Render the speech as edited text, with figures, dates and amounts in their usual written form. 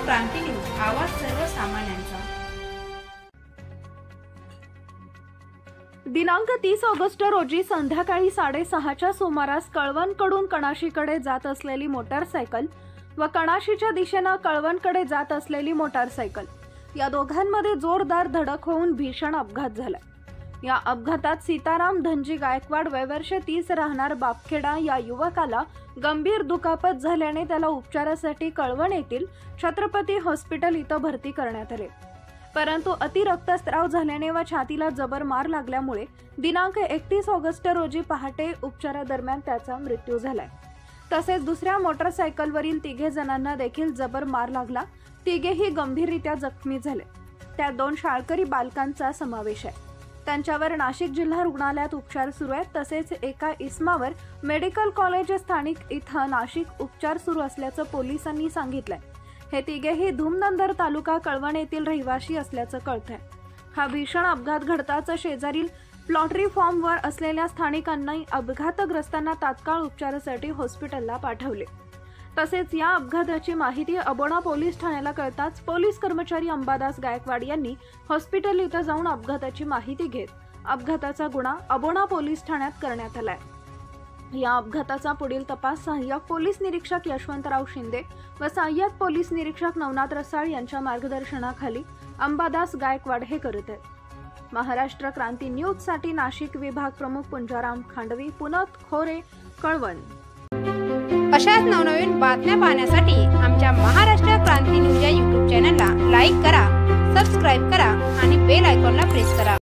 क्रांती news, आवाज सर्वसामान्यांचा। दिनांक 30 ऑगस्ट रोजी संध्याकाळी 6:30च्या सुमारास कळवणकडून कणाशीकडे जात असलेली मोटारसायकल व कणाशीच्या दिशेने कळवणकडे जात असलेली मोटारसायकल या दोघांमध्ये जोरदार धडक होऊन भीषण अपघात झाला। या अपघातात सीताराम धनजी गायकवाड वय वर्ष 30 राहणार बापखेडा या युवकाला गंभीर दुखापत झाल्याने त्याला उपचारासाठी कळवण येथील छत्रपती हॉस्पिटल इथं भरती करण्यात आले, परंतु अति रक्तस्राव झाल्याने व छातीला जबर मार लागल्यामुळे दिनांक 31 ऑगस्ट रोजी पहाटे उपचारादरम्यान त्याचा मृत्यू झालाय। तसेच दुसऱ्या मोटारसायकलवरील 3 जणांना देखील जबर मार लागला, तिघेही गंभीररित्या जखमी झाले। त्यात 2 शाळकरी बालकांचा समावेश आहे। त्यांच्यावर नाशिक जिल्हा रुग्णालयात उपचार सुरू आहेत। तसेच एका इसमावर मेडिकल कॉलेज स्थानिक इथं नाशिक उपचार सुरू असल्याचं पोलिसांनी सांगितलंय। हे तिघेही धुमनंदर तालुका कळवण येथील रहिवासी असल्याचं कळतंय। हा भीषण अपघात घडताच शेजारील प्लॉटरी फॉर्मवर असलेल्या स्थानिकांनी अपघातग्रस्तांना तात्काळ उपचारासाठी हॉस्पिटलला पाठवले। तसेच या अपघाताची माहिती अबोणा पोलीस ठाण्याला कळताच पोलीस कर्मचारी अंबादास गायकवाड यांनी हॉस्पिटल इथं जाऊन अपघाताची माहिती घेत अपघाताचा गुन्हा अबोणा पोलीस ठाण्यात करण्यात आलाय। या अपघाताचा पुढील तपास सहाय्यक पोलीस निरीक्षक यशवंतराव शिंदे व सहाय्यक पोलीस निरीक्षक नवनाथ रसाळ यांच्या मार्गदर्शनाखाली अंबादास गायकवाड हे करत आहेत। महाराष्ट्र क्रांती न्यूज साठी नाशिक विभाग प्रमुख पुंजाराम खांडवी, पुनत खोरे, कळवण। अशाच नवनवीन बातम्या पाहण्यासाठी आमच्या महाराष्ट्र क्रांती न्यूज या YouTube चॅनलला लाईक करा, सबस्क्राईब करा आणि बेल आयकॉनला प्रेस करा।